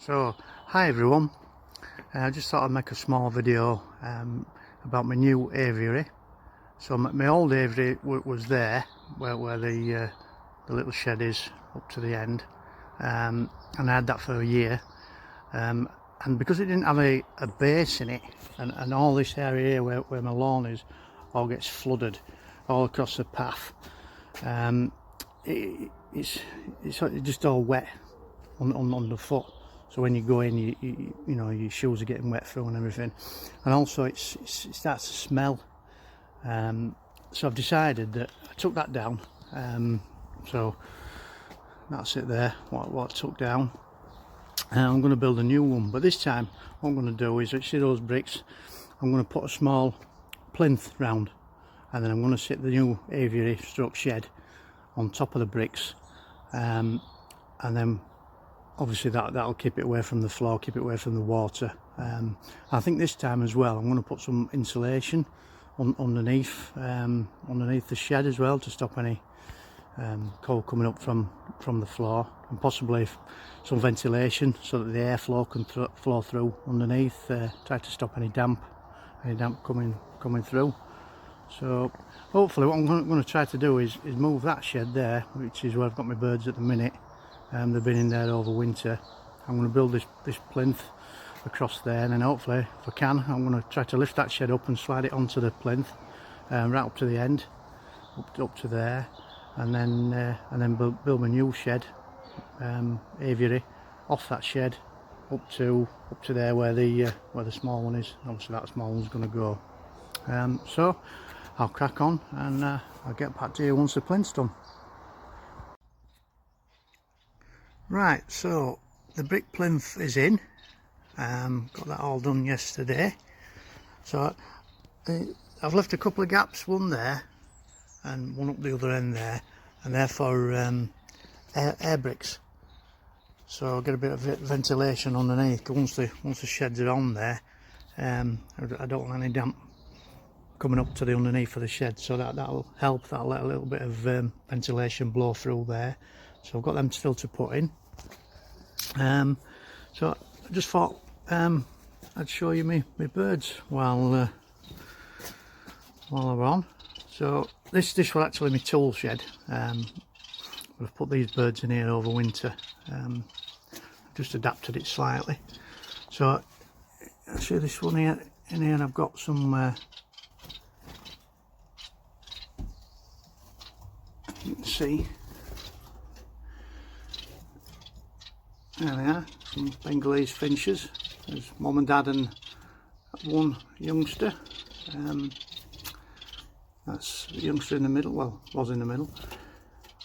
So, hi everyone, I just thought I'd make a small video about my new aviary. So my old aviary was there, where the little shed is up to the end, and I had that for a year, and because it didn't have a base in it, and all this area here where my lawn is all gets flooded all across the path. It's just all wet on the foot. So when you go in, you know, your shoes are getting wet through and everything, and also it starts to smell. So I've decided that I took that down. So that's it there. What I took down. I'm going to build a new one, but this time what I'm going to do is, see those bricks, I'm going to put a small plinth round, and then I'm going to sit the new aviary stroke shed on top of the bricks, and then obviously that'll keep it away from the floor, keep it away from the water. I think this time as well I'm going to put some insulation underneath the shed as well, to stop any cold coming up from the floor, and possibly some ventilation so that the airflow can flow through underneath. Try to stop any damp coming through. So hopefully what I'm going to try to do is move that shed there, which is where I've got my birds at the minute. They've been in there over winter. I'm going to build this plinth across there, and then hopefully, if I can, I'm going to try to lift that shed up and slide it onto the plinth, right up to the end, up to there, and then build my new shed, aviary, off that shed up to there where the small one is. Obviously that small one's going to go. So I'll crack on, and I'll get back to you once the plinth's done. Right, so the brick plinth is in. Got that all done yesterday. So I've left a couple of gaps, one there and one up the other end there, and they're for air bricks. So I'll get a bit of ventilation underneath. Once the sheds are on there, I don't want any damp coming up to the underneath of the shed, so that'll help. That'll let a little bit of ventilation blow through there. So I've got them still to put in. So I just thought I'd show you my birds while I'm on. So this was actually my tool shed. I've put these birds in here over winter. Just adapted it slightly. So I see this one here. In here I've got some. You can see. There we are, some Bengalese finches. There's mum and dad and one youngster. That's the youngster in the middle, well, was in the middle.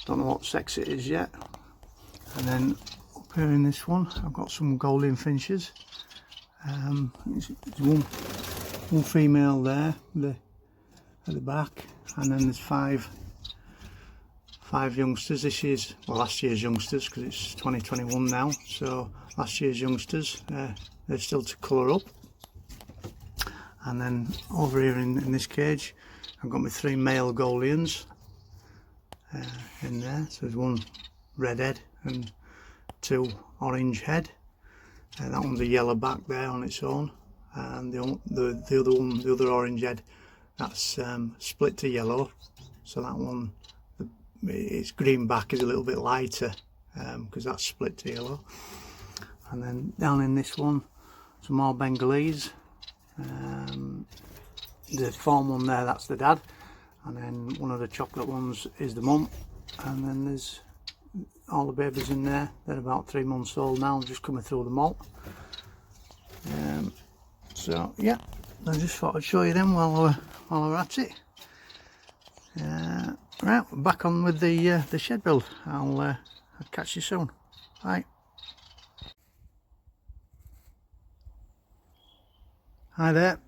Don't know what sex it is yet. And then up here in this one, I've got some golden finches. There's one female there, at the back, and then there's five youngsters. This year's, well, last year's youngsters, because it's 2021 now, so last year's youngsters, they're still to colour up. And then over here in this cage I've got my 3 male Golians in there. So there's one red head and 2 orange head, that one's a yellow back there on its own, and the other one, the other orange head, that's split to yellow. So that one, its green back is a little bit lighter, because that's split to yellow. And then down in this one, some more Bengalese. The fawn one there, that's the dad, and then one of the chocolate ones is the mum, and then there's all the babies in there. They're about 3 months old now, just coming through the molt. So yeah, I just thought I'd show you them while we're at it. Right, we're back on with the shed build. I'll catch you soon. Bye. Hi there.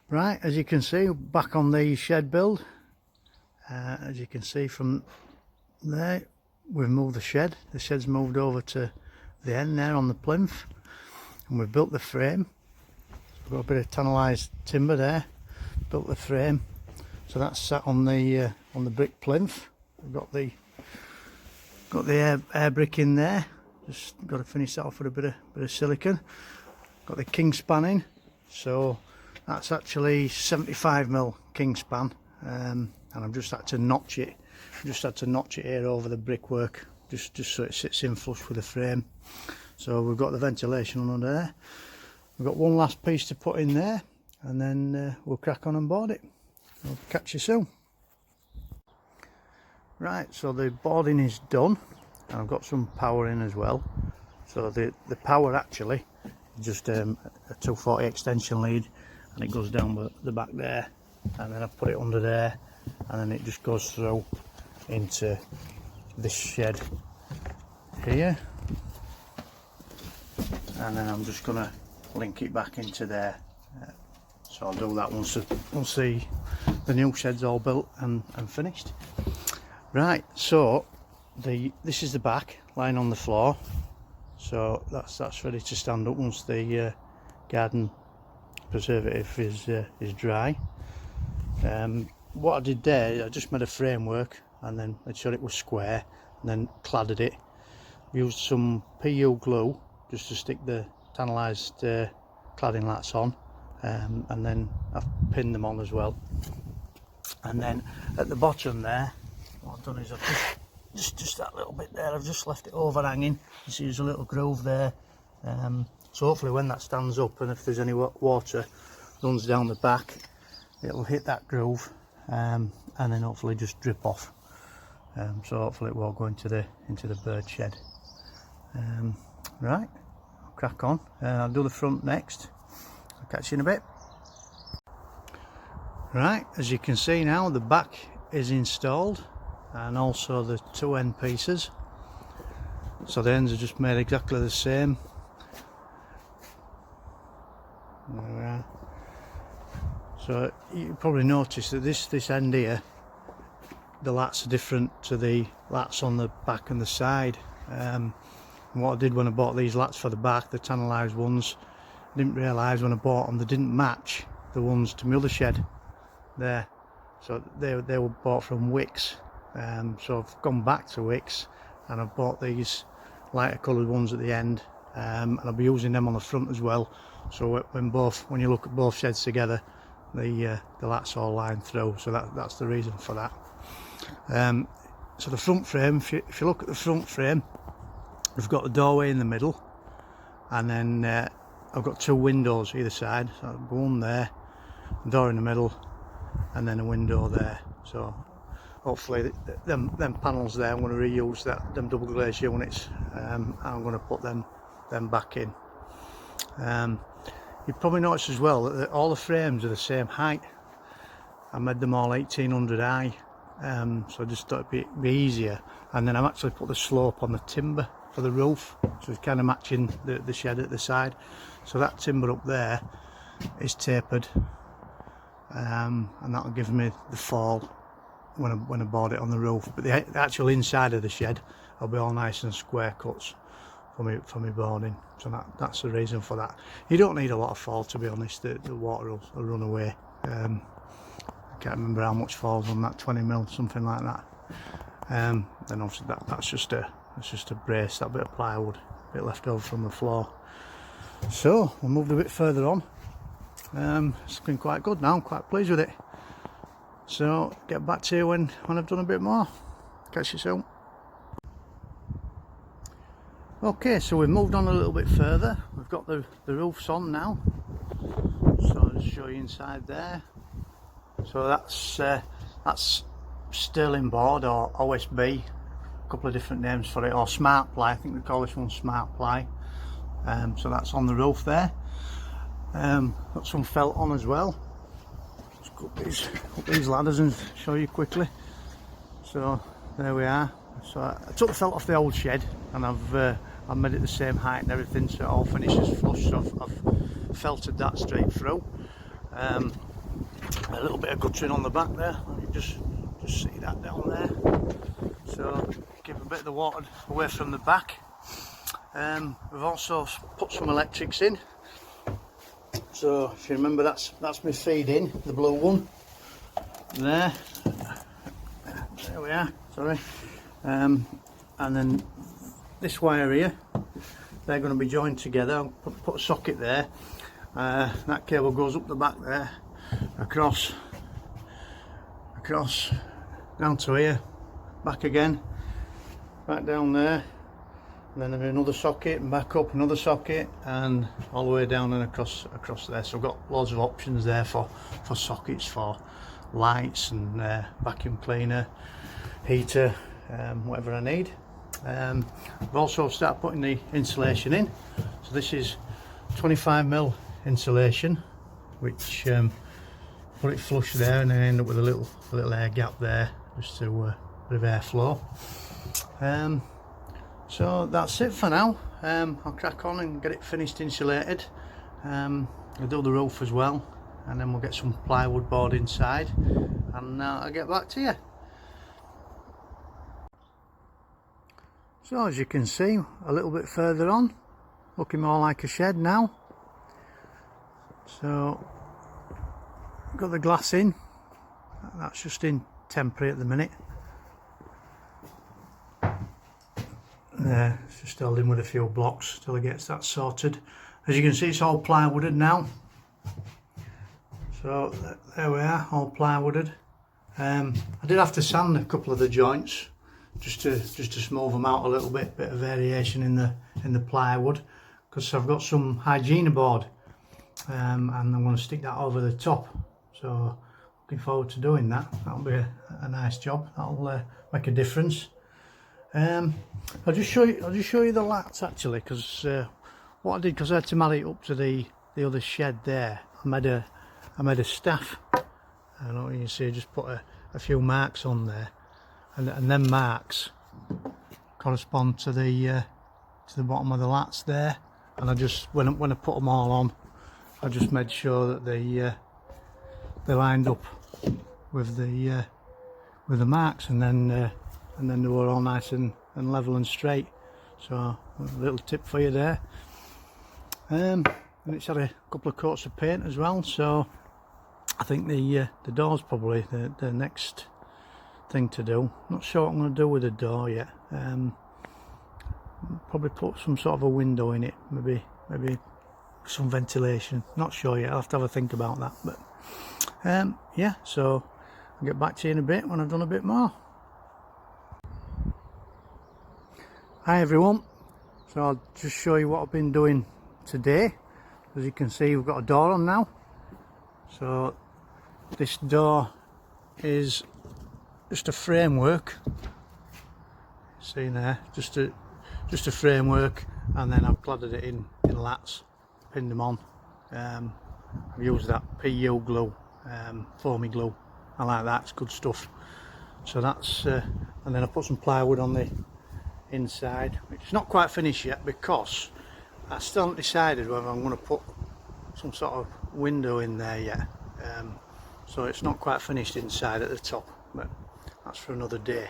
Right, as you can see, back on the shed build. As you can see from there, we've moved the shed. The shed's moved over to the end there on the plinth, and we've built the frame. We've got a bit of tunnelized timber there. Built the frame, so that's sat on the brick plinth. We've got the air brick in there, just got to finish that off with a bit of silicone. Got the king span in, so that's actually 75mm king span, and I've just had to notch it. Here over the brickwork, just so it sits in flush with the frame. So we've got the ventilation under there. We've got one last piece to put in there, and then we'll crack on and board it. I'll catch you soon. Right, so the boarding is done, and I've got some power in as well. So the power actually is just a 240 extension lead, and it goes down the back there, and then I put it under there, and then it just goes through into this shed here, and then I'm just gonna link it back into there. So I'll do that once the new shed's all built and finished. Right, so this is the back lying on the floor, so that's ready to stand up once the garden preservative is dry. What I did there, I just made a framework and then made sure it was square, and then cladded it. Used some PU glue just to stick the tannalised cladding lats on, and then I've pinned them on as well. And then at the bottom there, what I've done is I've just that little bit there, I've just left it overhanging. You see there's a little groove there, so hopefully when that stands up, and if there's any water runs down the back, it'll hit that groove, and then hopefully just drip off. So hopefully it won't go into the bird shed. Right, I'll crack on. I'll do the front next. I'll catch you in a bit. Right, as you can see now, the back is installed, and also the two end pieces. So the ends are just made exactly the same. There we are. So you probably noticed that this end here, the lats are different to the lats on the back and the side. And what I did when I bought these lats for the back, the tannalised ones, I didn't realise when I bought them they didn't match the ones to my other shed there. So they were bought from Wicks. So I've gone back to Wicks and I've bought these lighter coloured ones at the end, and I'll be using them on the front as well. So when you look at both sheds together, the lats all line through. So that's the reason for that. So the front frame, if you look at the front frame, we've got a doorway in the middle, and then I've got two windows either side. So one there, a door in the middle, and then a window there. So hopefully them panels there, I'm going to reuse them double glazed units, and I'm going to put them back in. You probably noticed as well that all the frames are the same height. I made them all 1800 high, so I just thought it'd be easier. And then I've actually put the slope on the timber for the roof, so it's kind of matching the shed at the side. So that timber up there is tapered, and that'll give me the fall when I board it on the roof. But the actual inside of the shed will be all nice and square cuts for me boarding. So that's the reason for that. You don't need a lot of fall, to be honest. The water will run away. I can't remember how much falls on that, 20mm, something like that. Then obviously that's just a brace, that bit of plywood, a bit left over from the floor. So we moved a bit further on. It's been quite good now. I'm quite pleased with it. So get back to you when I've done a bit more. Catch you soon. Okay, so we've moved on a little bit further. We've got the roofs on now, so I'll just show you inside there. So that's Sterling board, or OSB, a couple of different names for it, or smart ply. I think they call this one smart ply. So that's on the roof there. Got some felt on as well. Just go up these ladders and show you quickly. So there we are. So I took the felt off the old shed, and I've made it the same height and everything, so it all finishes flush. So I've felted that straight through. A little bit of guttering on the back there. You just see that down there. So keep a bit of the water away from the back. We've also put some electrics in. So if you remember, that's my feed in, the blue one. There we are. Sorry. And then this wire here, they're going to be joined together. I'll put a socket there. That cable goes up the back there, across down to here, back again, back down there, and then there's another socket, and back up another socket, and all the way down and across there. So I've got loads of options there for sockets, for lights and vacuum cleaner, heater, whatever I need. I've also started putting the insulation in. So this is 25mm insulation, which put it flush there, and then end up with a little air gap there, just to a bit of airflow. So that's it for now. I'll crack on and get it finished insulated. I'll do the roof as well, and then we'll get some plywood board inside, and I'll get back to you. So as you can see, a little bit further on, looking more like a shed now. So got the glass in, that's just in temporary at the minute. There, it's just held in with a few blocks till it gets that sorted. As you can see, it's all plywooded now. So there we are, all plywooded. I did have to sand a couple of the joints just to smooth them out a little bit of variation in the plywood, because I've got some hygiene board, and I'm going to stick that over the top. So looking forward to doing that. That'll be a nice job. That'll make a difference. I'll just show you the lats actually, because what I did, because I had to marry it up to the other shed there, I made a staff. I don't know what you can see, I just put a few marks on there, and them marks correspond to the bottom of the lats there. And I just, when I put them all on, I just made sure that they lined up with the marks, and then they were all nice and level and straight. So a little tip for you there. And it's had a couple of coats of paint as well, so I think the door's probably the next thing to do. Not sure what I'm going to do with the door yet. Probably put some sort of a window in it, maybe some ventilation. Not sure yet, I'll have to have a think about that. But yeah, so I'll get back to you in a bit when I've done a bit more. Hi everyone, so I'll just show you what I've been doing today. As you can see, we've got a door on now. So this door is just a framework. See there, just a framework, and then I've cladded it in lats, pinned them on. I've used that PU glue, foamy glue. I like that, it's good stuff. So that's and then I put some plywood on the inside, which is not quite finished yet, because I still haven't decided whether I'm going to put some sort of window in there yet. So it's not quite finished inside at the top, but that's for another day.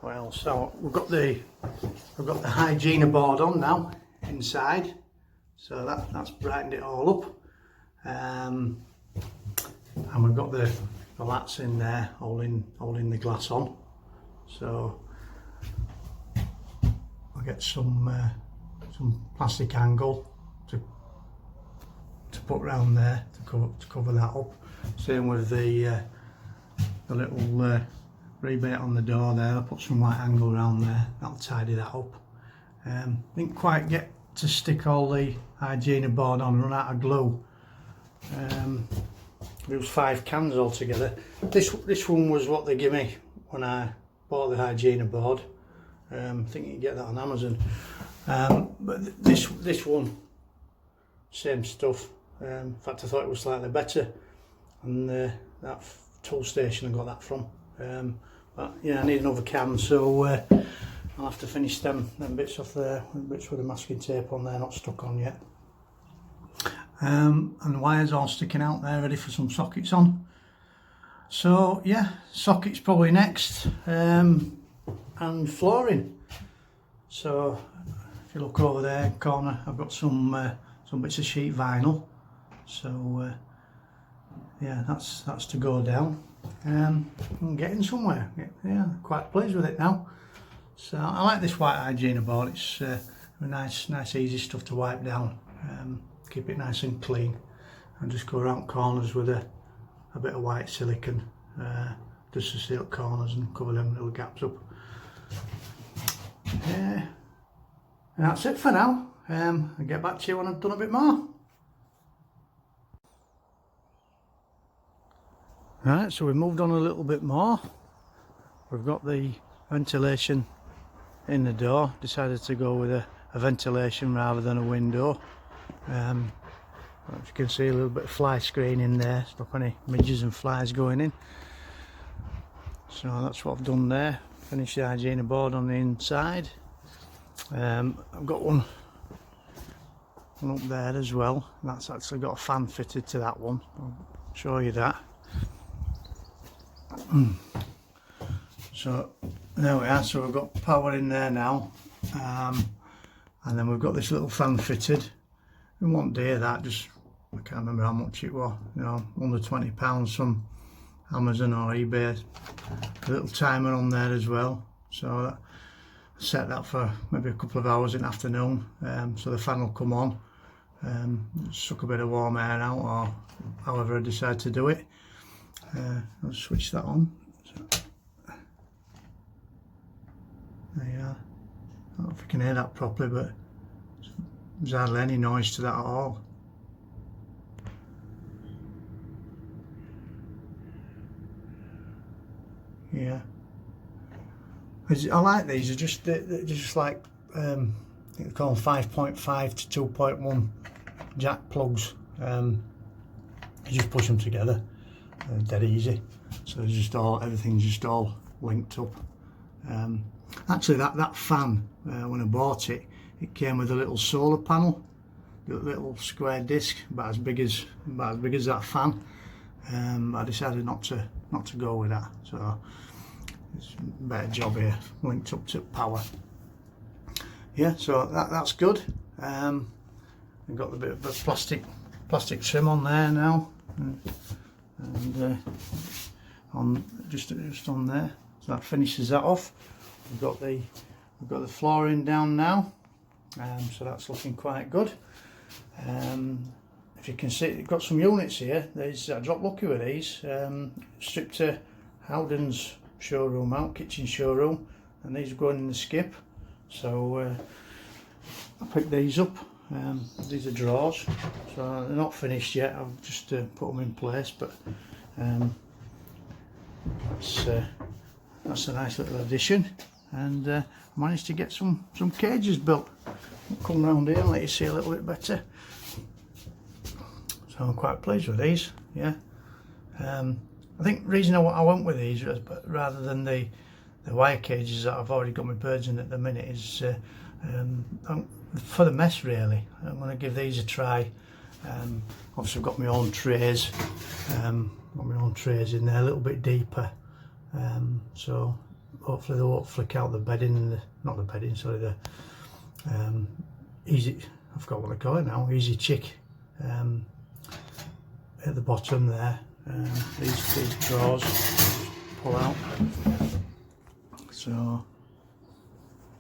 Well, so we've got the hygiene board on now inside, so that's brightened it all up. And we've got the lats in there holding the glass on. So I'll get some plastic angle to put round there to cover that up. Same with the little rebate on the door there. I put some white angle around there. That'll tidy that up. Didn't quite get to stick all the hygiene board on, run out of glue. There was 5 cans altogether. This one was what they give me when I bought the hygiene board. I think you can get that on Amazon. But this one, same stuff. In fact, I thought it was slightly better. And that tool station I got that from. But yeah, I need another can, so I'll have to finish them bits off there, bits with the masking tape on there, not stuck on yet. And the wires all sticking out there, ready for some sockets on. So yeah, sockets probably next, and flooring. So if you look over there corner, I've got some bits of sheet vinyl. So yeah, that's to go down. I'm getting somewhere. Yeah, quite pleased with it now. So I like this white hygiene board. It's nice easy stuff to wipe down. Keep it nice and clean, and just go around corners with a bit of white silicone just to seal corners and cover them little gaps up. Yeah, and that's it for now. I'll get back to you when I've done a bit more. Right, so we've moved on a little bit more. We've got the ventilation in the door. Decided to go with a ventilation rather than a window. As you can see, a little bit of fly screen in there, stop any midges and flies going in. So that's what I've done there. Finished the hygiene board on the inside. I've got one up there as well. That's actually got a fan fitted to that one. I'll show you that. So there we are. So we've got power in there now, and then we've got this little fan fitted. In one day, that just, I can't remember how much it was. You know, under £20 from Amazon or eBay. A little timer on there as well. So that, set that for maybe a couple of hours in the afternoon. So the fan will come on, suck a bit of warm air out, or however I decide to do it. I'll switch that on. So, there you are. I don't know if you can hear that properly, but there's hardly any noise to that at all. Yeah, I like these. They're just like I think they call them 5.5 to 2.1 jack plugs. You just push them together. Dead easy. So it's just everything's just all linked up. Actually, that fan, when I bought it, it came with a little solar panel, a little square disc, about as big as that fan. I decided not to go with that. So it's a better job here, linked up to power. Yeah, so that's good. I've got a bit of a plastic trim on there now. And on just on there, so that finishes that off. We've got the flooring down now, so that's looking quite good. If you can see, you've got some units here. I dropped lucky with these. Stripped to Howden's showroom out, kitchen showroom, and these are going in the skip. So I picked these up. These are drawers, so they're not finished yet. I've just put them in place, but that's a nice little addition. And I managed to get some cages built. I'll come round here and let you see a little bit better. So I'm quite pleased with these. Yeah, I think the reason I went with these rather than the wire cages that I've already got my birds in at the minute is for the mess really. I'm going to give these a try. Obviously I've got my own trays, in there a little bit deeper, so hopefully they won't flick out the bedding, not the bedding, sorry, the easy, I forgot what they call it now, easy chick at the bottom there. These drawers pull out. So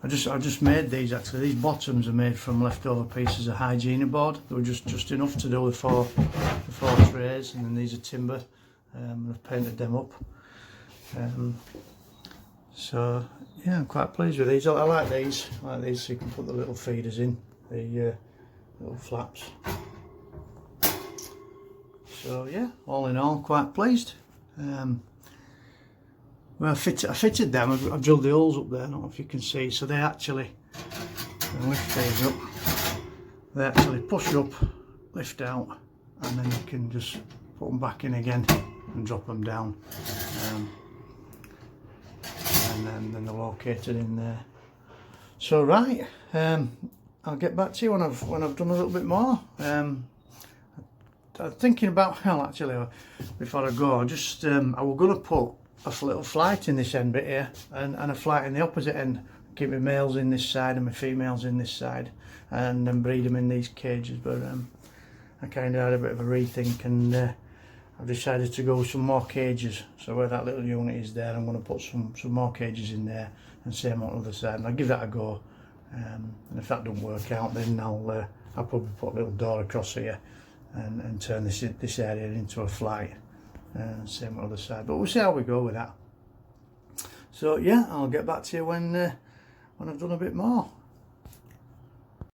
I just made these actually. These bottoms are made from leftover pieces of hygiene board. They were just enough to do the four trays, and then these are timber. I've painted them up. So yeah, I'm quite pleased with these. I like these. So you can put the little feeders in, the little flaps. So yeah, all in all, quite pleased. Well, I fitted them. I've drilled the holes up there. I don't know if you can see. So they actually, lift these up. They actually push up, lift out, and then you can just put them back in again and drop them down. And then they're located in there. So right, I'll get back to you when I've done a little bit more. I'm thinking about, well, actually, before I go, I was going to put a little flight in this end bit here, and a flight in the opposite end. Keep my males in this side and my females in this side, and then breed them in these cages. But I kind of had a bit of a rethink, and I've decided to go with some more cages. So where that little unit is there, I'm going to put some more cages in there, and same on the other side, and I'll give that a go. And if that don't work out, then I'll probably put a little door across here and turn this area into a flight. Same on the other side, but we'll see how we go with that. So yeah, I'll get back to you when I've done a bit more.